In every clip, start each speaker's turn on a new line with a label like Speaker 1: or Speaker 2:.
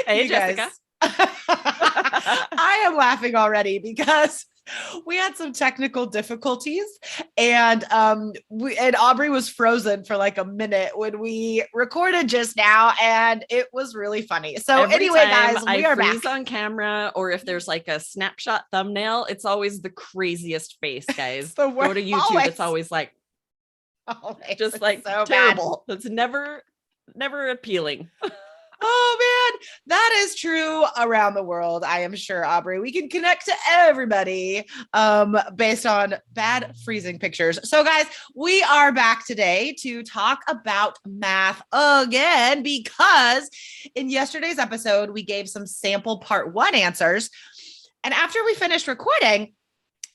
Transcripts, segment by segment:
Speaker 1: Hey,
Speaker 2: You
Speaker 1: Jessica.
Speaker 2: guys, I am laughing already because we had some technical difficulties and Aubrey was frozen for like a minute when we recorded just now and it was really funny. So
Speaker 1: Every
Speaker 2: anyway,
Speaker 1: time
Speaker 2: guys,
Speaker 1: I
Speaker 2: we are back.
Speaker 1: freeze on camera, or if there's like a snapshot thumbnail, it's always the craziest face, guys.
Speaker 2: So
Speaker 1: Go
Speaker 2: we're
Speaker 1: to YouTube. It's
Speaker 2: always,
Speaker 1: always like
Speaker 2: always
Speaker 1: just
Speaker 2: it's
Speaker 1: like
Speaker 2: so bad.
Speaker 1: terrible. That's never appealing.
Speaker 2: Oh man, that is true around the world. I am sure, Aubrey. We can connect to everybody based on bad freezing pictures. So, guys, we are back today to talk about math again because in yesterday's episode, we gave some sample part one answers. And after we finished recording,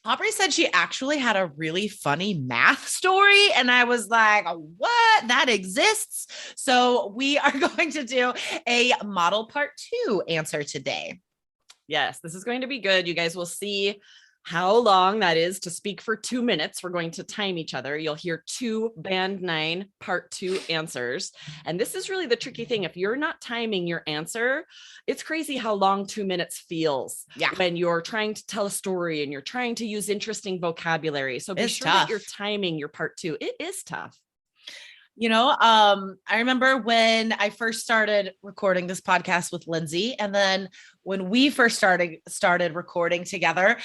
Speaker 2: Aubrey said she actually had a really funny math story. And I was like, what? That exists. So we are going to do a model part two answer today.
Speaker 1: Yes, this is going to be good. You guys will see how long that is to speak for 2 minutes. We're going to time each other. You'll hear 2 band 9 part 2 answers. And this is really the tricky thing. If you're not timing your answer, it's crazy how long 2 minutes feels when you're trying to tell a story and you're trying to use interesting vocabulary. So be sure that you're timing your part 2. It is tough.
Speaker 2: You know, I remember when I first started recording this podcast with Lindsay, and then when we first started recording together,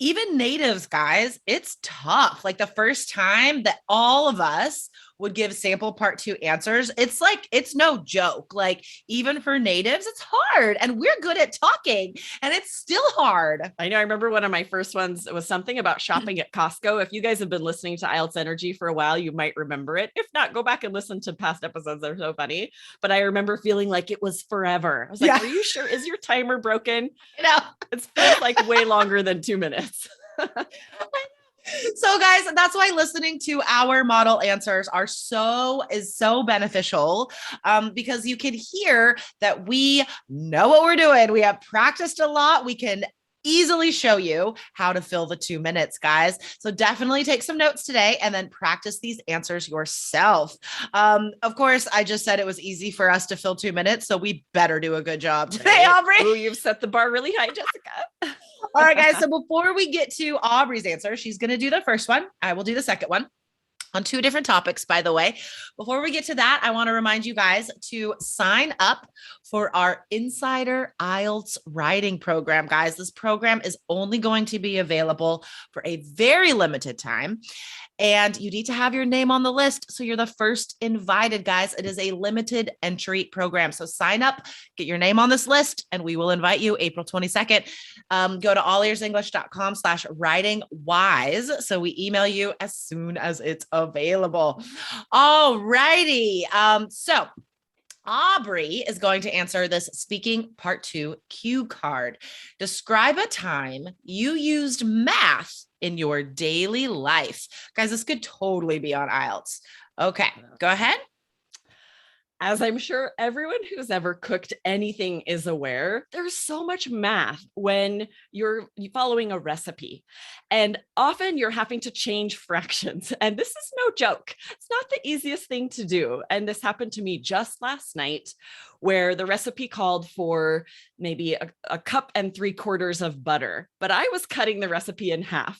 Speaker 2: even natives, guys, it's tough. Like the first time that all of us would give sample part 2 answers, it's like, it's no joke. Like even for natives, it's hard and we're good at talking and it's still hard.
Speaker 1: I know. I remember one of my first ones, it was something about shopping at Costco. If you guys have been listening to IELTS Energy for a while, you might remember it. If not, go back and listen to past episodes. They're so funny. But I remember feeling like it was forever. I was like, are you sure? Is your timer broken? It feels like way longer than 2 minutes.
Speaker 2: So guys, that's why listening to our model answers is so beneficial because you can hear that we know what we're doing. We have practiced a lot. We can easily show you how to fill the 2 minutes, guys. So definitely take some notes today and then practice these answers yourself. Of course, I just said it was easy for us to fill 2 minutes, so we better do a good job today, Aubrey.
Speaker 1: Oh, you've set the bar really high, Jessica.
Speaker 2: All right, guys. So before we get to Aubrey's answer, she's going to do the first one. I will do the second one. On 2 different topics, by the way. Before we get to that, I want to remind you guys to sign up for our Insider IELTS Writing Program, guys. This program is only going to be available for a very limited time. And you need to have your name on the list. So you're the first invited, guys. It is a limited entry program. So sign up, get your name on this list, and we will invite you April 22nd. Go to allearsenglish.com/writing-wise. So we email you as soon as it's available. All righty. So Aubrey is going to answer this speaking part 2 cue card. Describe a time you used math in your daily life. Guys, this could totally be on IELTS. Okay, go ahead.
Speaker 1: As I'm sure everyone who's ever cooked anything is aware, there's so much math when you're following a recipe. And often you're having to change fractions. And this is no joke. It's not the easiest thing to do. And this happened to me just last night, where the recipe called for maybe a cup and 3/4 of butter, but I was cutting the recipe in half.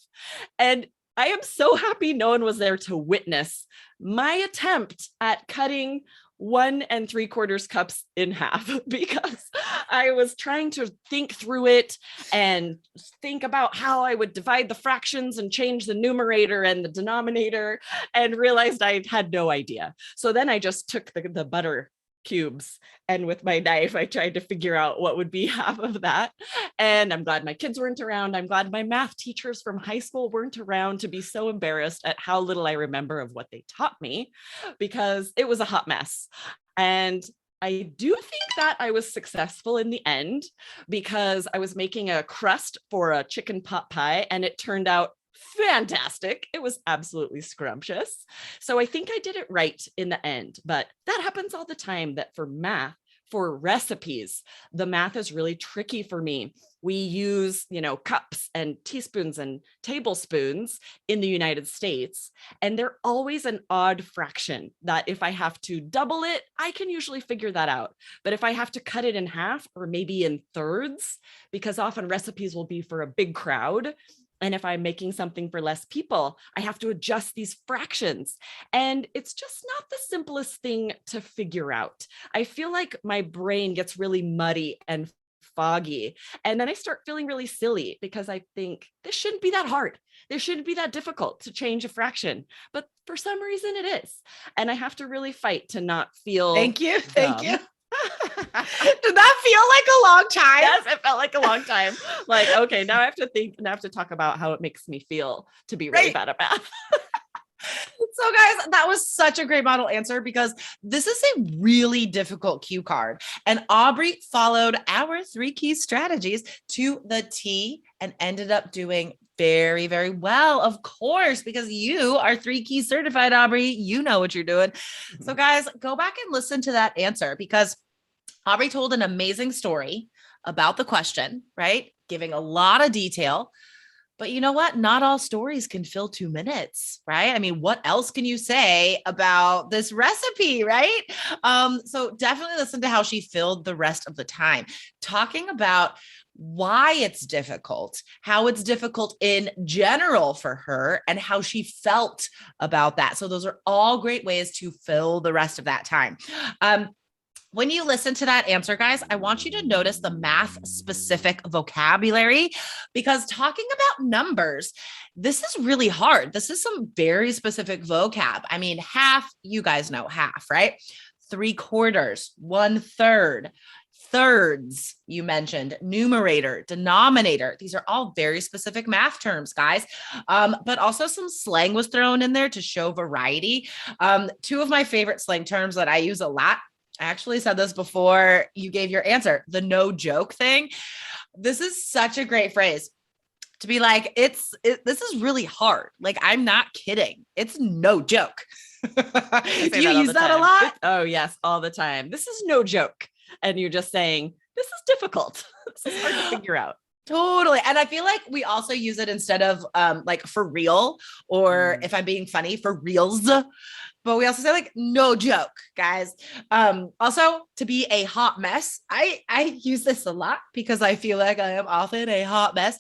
Speaker 1: And I am so happy no one was there to witness my attempt at cutting 1 3/4 cups in half, because I was trying to think through it and think about how I would divide the fractions and change the numerator and the denominator, and realized I had no idea. So then I just took the butter cubes, and with my knife I tried to figure out what would be half of that. And I'm glad my kids weren't around. I'm glad my math teachers from high school weren't around to be so embarrassed at how little I remember of what they taught me, because it was a hot mess. And I do think that I was successful in the end, because I was making a crust for a chicken pot pie and it turned out fantastic. It was absolutely scrumptious. So I think I did it right in the end, but that happens all the time, that for math, for recipes, the math is really tricky for me. We use, cups and teaspoons and tablespoons in the United States, and they're always an odd fraction that if I have to double it, I can usually figure that out. But if I have to cut it in half or maybe in thirds, because often recipes will be for a big crowd, and if I'm making something for less people, I have to adjust these fractions. And it's just not the simplest thing to figure out. I feel like my brain gets really muddy and foggy. And then I start feeling really silly because I think this shouldn't be that hard. This shouldn't be that difficult to change a fraction. But for some reason it is. And I have to really fight to not feel
Speaker 2: Thank you. Thank you.
Speaker 1: dumb.
Speaker 2: Did that feel like a long time?
Speaker 1: Yes, it felt like a long time. Like, okay, now I have to think and I have to talk about how it makes me feel to be really bad at math.
Speaker 2: So guys, that was such a great model answer because this is a really difficult cue card. And Aubrey followed our 3 key strategies to the T and ended up doing very, very well, of course, because you are 3 key certified, Aubrey. You know what you're doing. So guys, go back and listen to that answer because Aubrey told an amazing story about the question, right? Giving a lot of detail. But you know what? Not all stories can fill 2 minutes, right? I mean, what else can you say about this recipe, right? So definitely listen to how she filled the rest of the time, talking about why it's difficult, how it's difficult in general for her, and how she felt about that. So those are all great ways to fill the rest of that time. When you listen to that answer, guys, I want you to notice the math specific vocabulary because talking about numbers, this is really hard. This is some very specific vocab. I mean, half, you guys know half, right? 3/4, 1/3, thirds, you mentioned, numerator, denominator. These are all very specific math terms, guys. But also some slang was thrown in there to show variety. 2 of my favorite slang terms that I use a lot, I actually said this before you gave your answer, the no joke thing. This is such a great phrase to be like, this is really hard. Like, I'm not kidding. It's no joke. Do you use that a lot?
Speaker 1: Oh, yes, all the time. This is no joke. And you're just saying, this is difficult. This is hard to figure out.
Speaker 2: Totally. And I feel like we also use it instead of like for real, or if I'm being funny, for reals. But we also say like, no joke, guys. Also, to be a hot mess. I use this a lot because I feel like I am often a hot mess.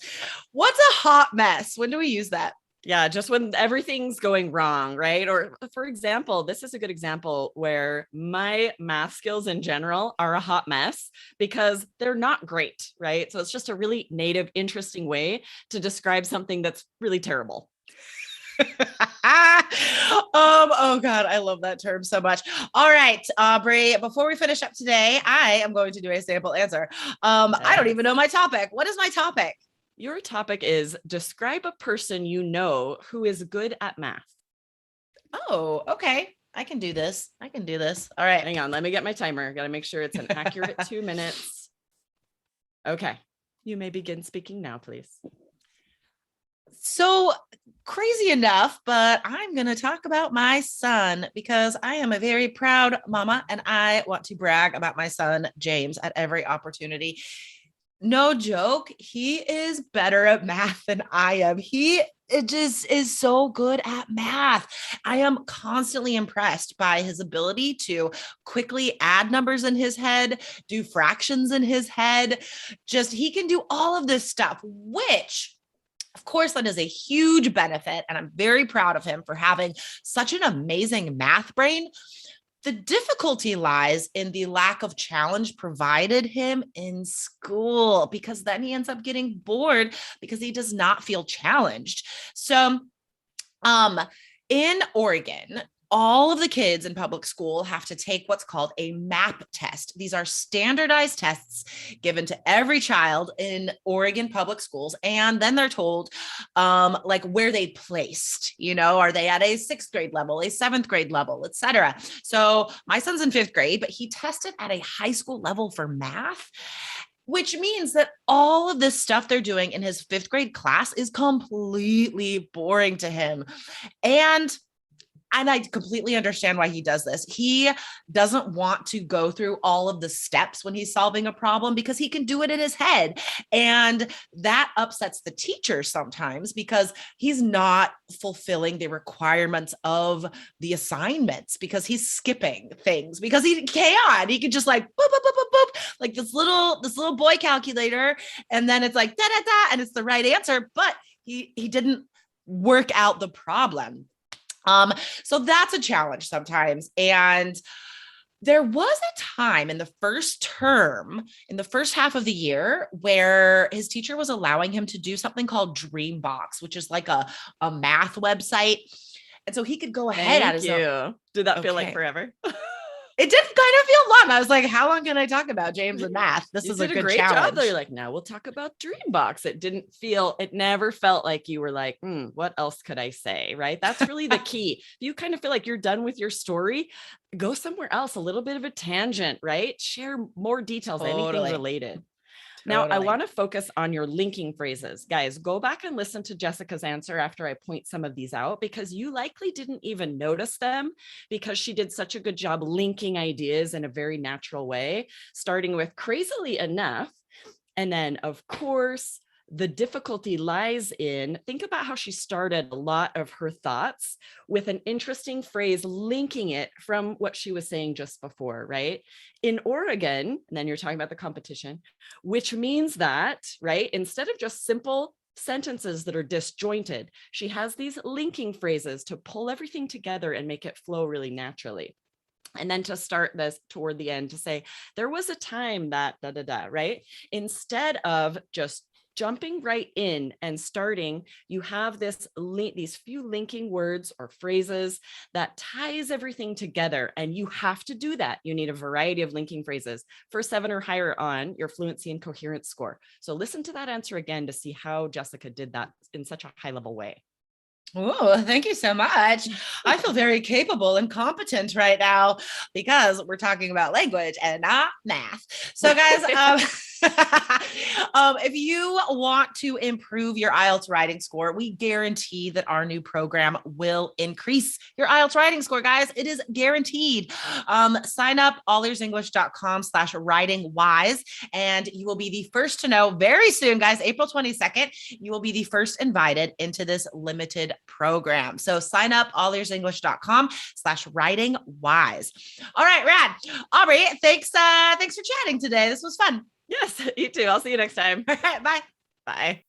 Speaker 2: What's a hot mess? When do we use that?
Speaker 1: Yeah, just when everything's going wrong, right? Or for example, this is a good example where my math skills in general are a hot mess because they're not great, right? So it's just a really native, interesting way to describe something that's really terrible.
Speaker 2: Oh God, I love that term so much. All right, Aubrey, before we finish up today, I am going to do a sample answer. I don't even know my topic. What is my topic?
Speaker 1: Your topic is describe a person you know who is good at math.
Speaker 2: Oh, okay. I can do this. All right.
Speaker 1: Hang on. Let me get my timer. Got to make sure it's an accurate 2 minutes. Okay. You may begin speaking now, please.
Speaker 2: So crazy enough, but I'm going to talk about my son because I am a very proud mama and I want to brag about my son, James, at every opportunity. No joke. He is better at math than I am. It just is so good at math. I am constantly impressed by his ability to quickly add numbers in his head, do fractions in his head. Just, he can do all of this stuff, which of course, that is a huge benefit. And I'm very proud of him for having such an amazing math brain. The difficulty lies in the lack of challenge provided him in school, because then he ends up getting bored because he does not feel challenged. So, in Oregon, all of the kids in public school have to take what's called a MAP test. These are standardized tests given to every child in Oregon public schools. And then they're told like where they placed, are they at a 6th grade level, a 7th grade level, etc. So my son's in 5th grade, but he tested at a high school level for math, which means that all of this stuff they're doing in his 5th grade class is completely boring to him. And And I completely understand why he does this. He doesn't want to go through all of the steps when he's solving a problem because he can do it in his head. And that upsets the teacher sometimes because he's not fulfilling the requirements of the assignments because he's skipping things because he can. He can just like boop, boop, boop, boop, boop, like this little boy calculator. And then it's like da da da, and it's the right answer, but he didn't work out the problem. So that's a challenge sometimes. And there was a time in the first term, in the first half of the year, where his teacher was allowing him to do something called Dreambox, which is like a math website. And so he could go ahead at his own.
Speaker 1: Did that feel like forever?
Speaker 2: It did kind of feel long. I was like, how long can I talk about James and math? This is a good challenge. Job,
Speaker 1: though. You're like, now we'll talk about Dreambox. It never felt like you were like, what else could I say? Right. That's really the key. If you kind of feel like you're done with your story, go somewhere else, a little bit of a tangent, right? Share more details, anything related. Now, I want to focus on your linking phrases. Guys, go back and listen to Jessica's answer after I point some of these out, because you likely didn't even notice them because she did such a good job linking ideas in a very natural way, starting with crazily enough. And then, of course, the difficulty lies in, think about how she started a lot of her thoughts with an interesting phrase, linking it from what she was saying just before, right? In Oregon, and then you're talking about the competition, which means that, right, instead of just simple sentences that are disjointed, she has these linking phrases to pull everything together and make it flow really naturally. And then to start this toward the end to say, there was a time that da, da, da, right? Instead of just jumping right in and starting, you have these few linking words or phrases that ties everything together. And you have to do that. You need a variety of linking phrases for 7 or higher on your fluency and coherence score. So listen to that answer again to see how Jessica did that in such a high level way.
Speaker 2: Oh, thank you so much. I feel very capable and competent right now because we're talking about language and not math. So guys, if you want to improve your IELTS writing score, we guarantee that our new program will increase your IELTS writing score, guys. It is guaranteed. Sign up allearsenglish.com/writingwise, and you will be the first to know very soon, guys, April 22nd, you will be the first invited into this limited program. So sign up allearsenglish.com/writingwise. All right, rad. Aubrey, thanks for chatting today. This was fun.
Speaker 1: Yes, you too. I'll see you next time.
Speaker 2: All right, bye.
Speaker 1: Bye.